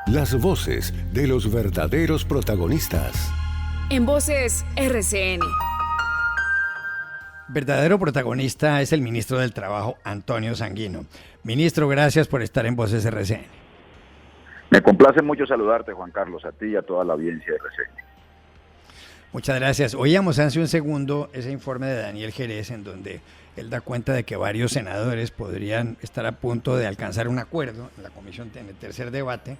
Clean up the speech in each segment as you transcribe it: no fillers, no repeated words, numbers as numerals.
Las voces de los verdaderos protagonistas. En Voces RCN. Verdadero protagonista es el ministro del Trabajo, Antonio Sanguino. Ministro, gracias por estar en Voces RCN. Me complace mucho saludarte, Juan Carlos, a ti y a toda la audiencia de RCN. Muchas gracias. Oíamos hace un segundo ese informe de Daniel Jerez en donde él da cuenta de que varios senadores podrían estar a punto de alcanzar un acuerdo en la comisión, en el tercer debate,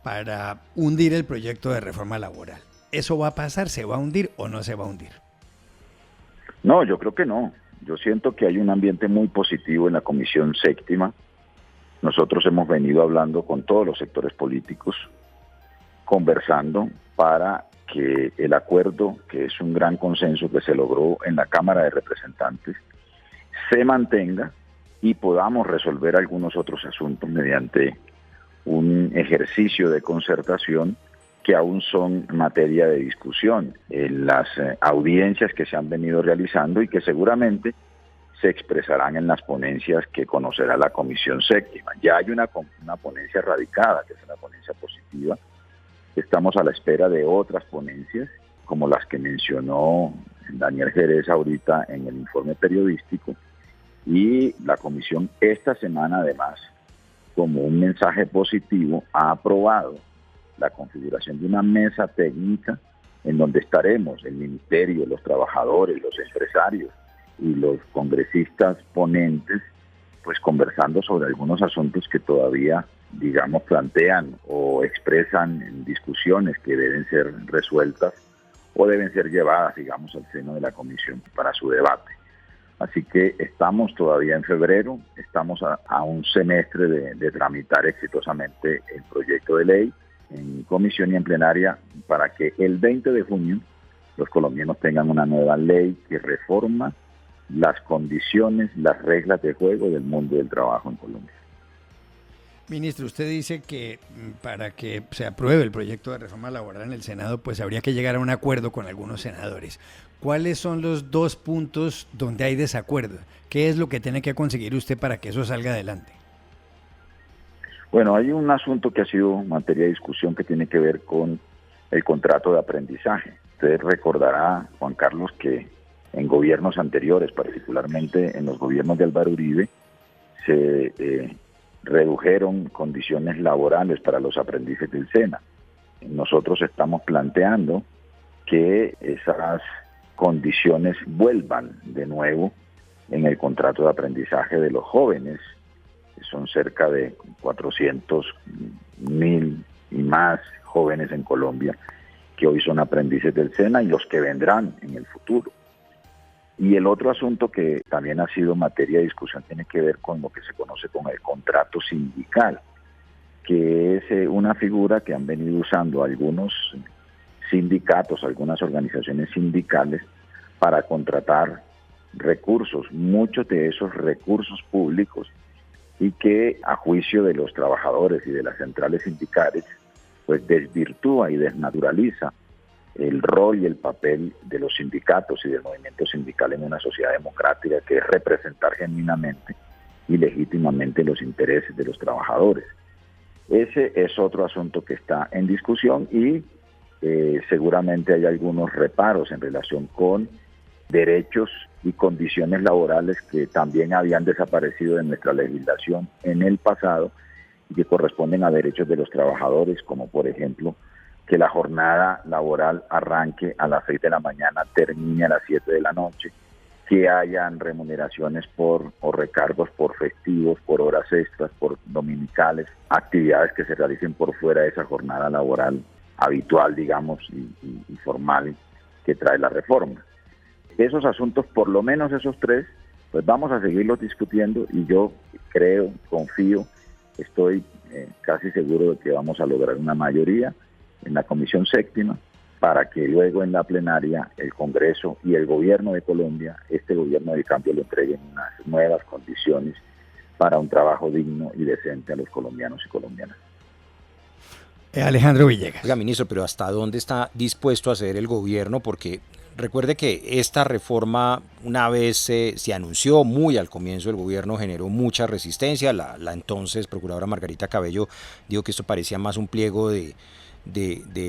para hundir el proyecto de reforma laboral. ¿Eso va a pasar? ¿Se va a hundir o no se va a hundir? No, yo creo que no. Yo siento que hay un ambiente muy positivo en la Comisión Séptima. Nosotros hemos venido hablando con todos los sectores políticos, conversando para que el acuerdo, que es un gran consenso que se logró en la Cámara de Representantes, se mantenga y podamos resolver algunos otros asuntos mediante un ejercicio de concertación que aún son materia de discusión en las audiencias que se han venido realizando y que seguramente se expresarán en las ponencias que conocerá la Comisión Séptima. Ya hay una ponencia radicada, que es una ponencia positiva. Estamos a la espera de otras ponencias, como las que mencionó Daniel Jerez ahorita en el informe periodístico, y la Comisión esta semana además, como un mensaje positivo, ha aprobado la configuración de una mesa técnica en donde estaremos el Ministerio, los trabajadores, los empresarios y los congresistas ponentes, pues conversando sobre algunos asuntos que todavía, digamos, plantean o expresan discusiones que deben ser resueltas o deben ser llevadas, digamos, al seno de la comisión para su debate. Así que estamos todavía en febrero, estamos a un semestre de tramitar exitosamente el proyecto de ley en comisión y en plenaria para que el 20 de junio los colombianos tengan una nueva ley que reforma las condiciones, las reglas de juego del mundo del trabajo en Colombia. Ministro, usted dice que para que se apruebe el proyecto de reforma laboral en el Senado, pues habría que llegar a un acuerdo con algunos senadores. ¿Cuáles son los dos puntos donde hay desacuerdo? ¿Qué es lo que tiene que conseguir usted para que eso salga adelante? Bueno, hay un asunto que ha sido materia de discusión que tiene que ver con el contrato de aprendizaje. Usted recordará, Juan Carlos, que en gobiernos anteriores, particularmente en los gobiernos de Álvaro Uribe, se redujeron condiciones laborales para los aprendices del SENA. Nosotros estamos planteando que esas condiciones vuelvan de nuevo en el contrato de aprendizaje de los jóvenes. Son cerca de 400.000 y más jóvenes en Colombia que hoy son aprendices del SENA y los que vendrán en el futuro. Y el otro asunto que también ha sido materia de discusión tiene que ver con lo que se conoce como el contrato sindical, que es una figura que han venido usando algunos sindicatos, algunas organizaciones sindicales para contratar recursos, muchos de esos recursos públicos, y que a juicio de los trabajadores y de las centrales sindicales, pues desvirtúa y desnaturaliza el rol y el papel de los sindicatos y del movimiento sindical en una sociedad democrática, que es representar genuinamente y legítimamente los intereses de los trabajadores. Ese es otro asunto que está en discusión y seguramente hay algunos reparos en relación con derechos y condiciones laborales que también habían desaparecido de nuestra legislación en el pasado y que corresponden a derechos de los trabajadores, como por ejemplo que la jornada laboral arranque a las 6 de la mañana, termine a las 7 de la noche, que hayan remuneraciones o recargos por festivos, por horas extras, por dominicales, actividades que se realicen por fuera de esa jornada laboral habitual, digamos, y formal que trae la reforma. Esos asuntos, por lo menos esos tres, pues vamos a seguirlos discutiendo y yo creo, confío, estoy casi seguro de que vamos a lograr una mayoría en la Comisión Séptima para que luego en la plenaria el Congreso y el Gobierno de Colombia, este Gobierno de cambio, le entreguen unas nuevas condiciones para un trabajo digno y decente a los colombianos y colombianas. Alejandro Villegas. Oiga, ministro, pero ¿hasta dónde está dispuesto a hacer el gobierno? Porque Recuerde que esta reforma, una vez se anunció muy al comienzo del gobierno, generó mucha resistencia. La entonces procuradora Margarita Cabello dijo que esto parecía más un pliego de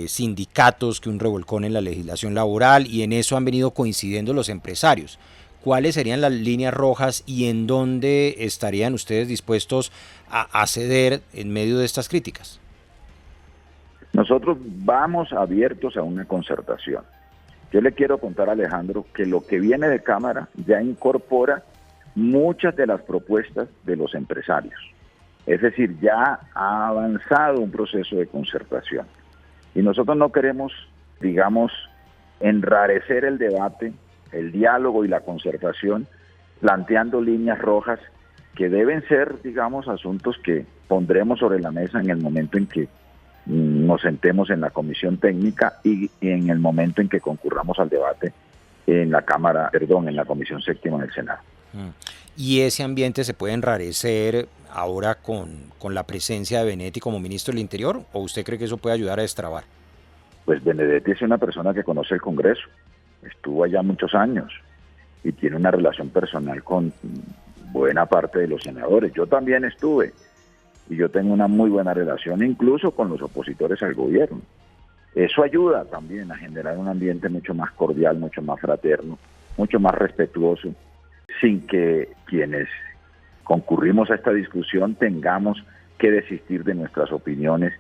sindicatos que un revolcón en la legislación laboral, y en eso han venido coincidiendo los empresarios. ¿Cuáles serían las líneas rojas y en dónde estarían ustedes dispuestos a ceder en medio de estas críticas? Nosotros vamos abiertos a una concertación. Yo le quiero contar a Alejandro que lo que viene de Cámara ya incorpora muchas de las propuestas de los empresarios. Es decir, ya ha avanzado un proceso de concertación. Y nosotros no queremos, digamos, enrarecer el debate, el diálogo y la concertación, planteando líneas rojas que deben ser, digamos, asuntos que pondremos sobre la mesa en el momento en que nos sentemos en la comisión técnica y en el momento en que concurramos al debate en la en la comisión séptima del Senado. ¿Y ese ambiente se puede enrarecer ahora con la presencia de Benedetti como ministro del Interior, o usted cree que eso puede ayudar a destrabar? Pues Benedetti es una persona que conoce el Congreso, estuvo allá muchos años y tiene una relación personal con buena parte de los senadores. Yo también estuve y yo tengo una muy buena relación incluso con los opositores al gobierno. Eso ayuda también a generar un ambiente mucho más cordial, mucho más fraterno, mucho más respetuoso, sin que quienes concurrimos a esta discusión tengamos que desistir de nuestras opiniones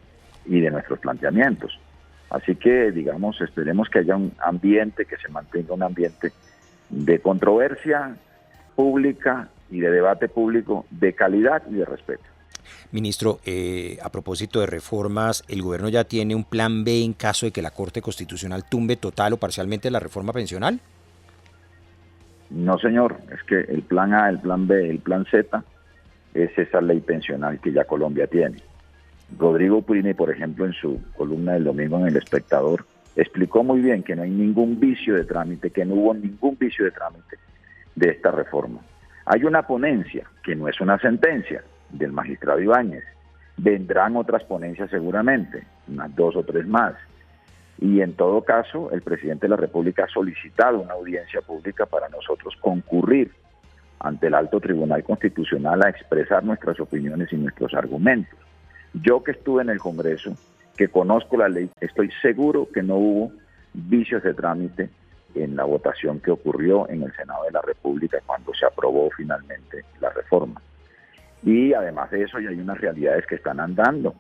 y de nuestros planteamientos. Así que, digamos, esperemos que haya un ambiente, que se mantenga un ambiente de controversia pública y de debate público de calidad y de respeto. Ministro, a propósito de reformas, ¿el gobierno ya tiene un plan B en caso de que la Corte Constitucional tumbe total o parcialmente la reforma pensional? No, señor, es que el plan A, el plan B, el plan Z es esa ley pensional que ya Colombia tiene. Rodrigo Purini, por ejemplo, en su columna del domingo en El Espectador, explicó muy bien que no hay ningún vicio de trámite, que no hubo ningún vicio de trámite de esta reforma. Hay una ponencia, que no es una sentencia, del magistrado Ibáñez. Vendrán otras ponencias seguramente, unas 2 o 3 más. Y en todo caso, el presidente de la República ha solicitado una audiencia pública para nosotros concurrir ante el Alto Tribunal Constitucional a expresar nuestras opiniones y nuestros argumentos. Yo que estuve en el Congreso, que conozco la ley, estoy seguro que no hubo vicios de trámite en la votación que ocurrió en el Senado de la República cuando se aprobó finalmente la reforma. Y además de eso, ya hay unas realidades que están andando.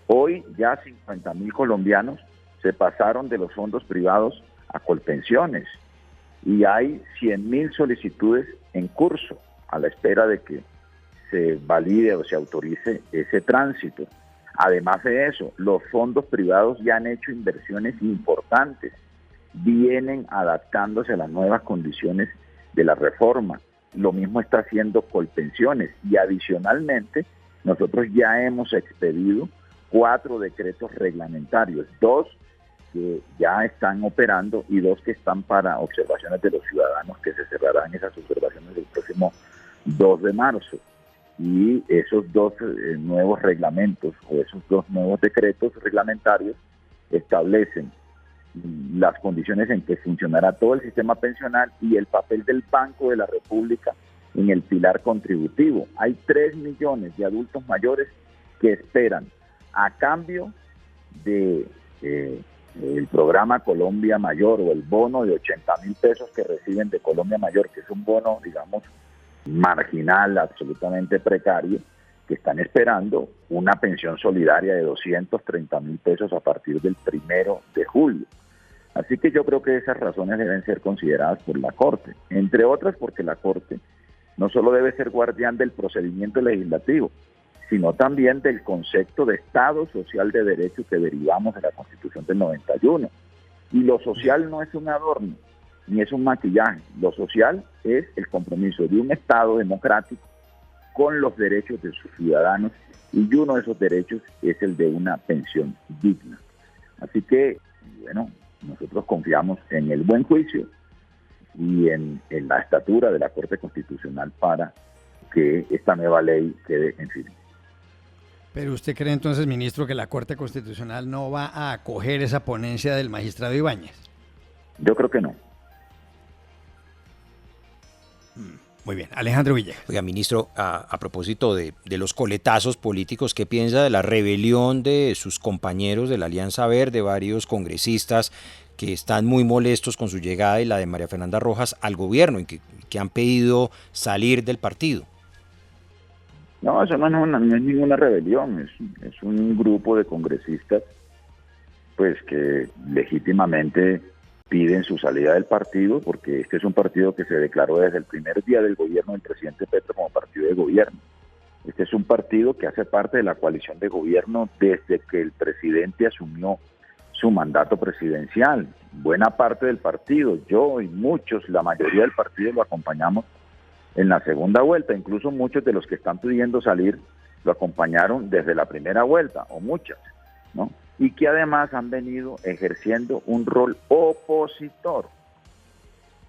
Hoy ya 50.000 colombianos se pasaron de los fondos privados a Colpensiones y hay 100.000 solicitudes en curso a la espera de que se valide o se autorice ese tránsito. Además de eso, los fondos privados ya han hecho inversiones importantes, vienen adaptándose a las nuevas condiciones de la reforma. Lo mismo está haciendo Colpensiones y adicionalmente nosotros ya hemos expedido 4 decretos reglamentarios, 2 que ya están operando y 2 que están para observaciones de los ciudadanos, que se cerrarán esas observaciones el próximo 2 de marzo. Y esos 2 nuevos reglamentos o esos 2 nuevos decretos reglamentarios establecen las condiciones en que funcionará todo el sistema pensional y el papel del Banco de la República en el pilar contributivo. Hay 3 millones de adultos mayores que esperan, a cambio de el programa Colombia Mayor o el bono de 80.000 pesos que reciben de Colombia Mayor, que es un bono, digamos, marginal, absolutamente precario, que están esperando una pensión solidaria de 230.000 pesos a partir del 1 de julio. Así que yo creo que esas razones deben ser consideradas por la Corte, entre otras porque la Corte no solo debe ser guardián del procedimiento legislativo, sino también del concepto de Estado social de derecho que derivamos de la Constitución del 91. Y lo social no es un adorno, ni es un maquillaje. Lo social es el compromiso de un Estado democrático con los derechos de sus ciudadanos, y uno de esos derechos es el de una pensión digna. Así que, bueno, nosotros confiamos en el buen juicio y en la estatura de la Corte Constitucional para que esta nueva ley quede en firme. Pero usted cree entonces, ministro, que la Corte Constitucional no va a acoger esa ponencia del magistrado Ibáñez. Yo creo que no. Muy bien, Alejandro Villegas. Oiga, ministro, a propósito de los coletazos políticos, ¿qué piensa de la rebelión de sus compañeros de la Alianza Verde, varios congresistas que están muy molestos con su llegada y la de María Fernanda Rojas al gobierno y que han pedido salir del partido? No, eso no es ninguna rebelión, es un grupo de congresistas pues que legítimamente piden su salida del partido, porque este es un partido que se declaró desde el primer día del gobierno del presidente Petro como partido de gobierno. Este es un partido que hace parte de la coalición de gobierno desde que el presidente asumió su mandato presidencial. Buena parte del partido, yo y muchos, la mayoría del partido lo acompañamos en la segunda vuelta, incluso muchos de los que están pidiendo salir lo acompañaron desde la primera vuelta, o muchas, ¿no? Y que además han venido ejerciendo un rol opositor,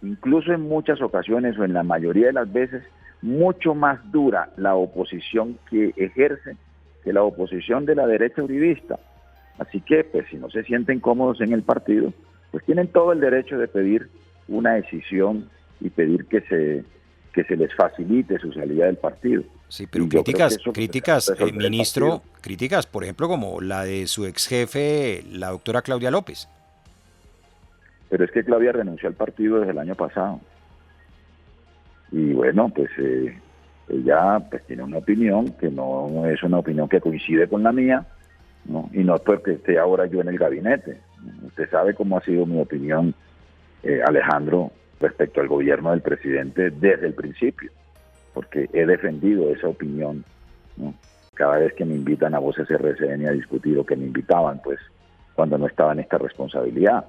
incluso en muchas ocasiones o en la mayoría de las veces, mucho más dura la oposición que ejerce que la oposición de la derecha uribista. Así que, pues, si no se sienten cómodos en el partido, pues tienen todo el derecho de pedir una decisión y pedir que se les facilite su salida del partido. Sí, pero críticas, ministro, críticas, por ejemplo, como la de su ex jefe, la doctora Claudia López. Pero es que Claudia renunció al partido desde el año pasado. Y bueno, pues ella pues tiene una opinión que no es una opinión que coincide con la mía, ¿no? Y no es porque esté ahora yo en el gabinete. Usted sabe cómo ha sido mi opinión, Alejandro, respecto al gobierno del presidente desde el principio, porque he defendido esa opinión, ¿no? Cada vez que me invitan a Voces RCN a discutir, o que me invitaban, pues, cuando no estaba en esta responsabilidad.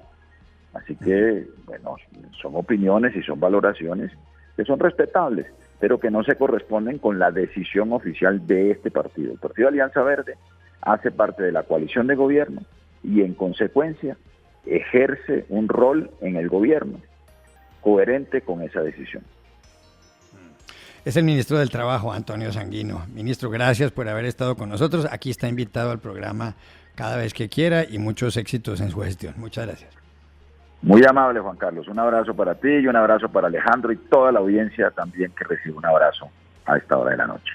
Así que, bueno, son opiniones y son valoraciones que son respetables, pero que no se corresponden con la decisión oficial de este partido. El Partido Alianza Verde hace parte de la coalición de gobierno y, en consecuencia, ejerce un rol en el gobierno coherente con esa decisión. Es el ministro del Trabajo, Antonio Sanguino. Ministro, gracias por haber estado con nosotros. Aquí está invitado al programa cada vez que quiera y muchos éxitos en su gestión. Muchas gracias. Muy amable, Juan Carlos. Un abrazo para ti y un abrazo para Alejandro y toda la audiencia también, que recibe un abrazo a esta hora de la noche.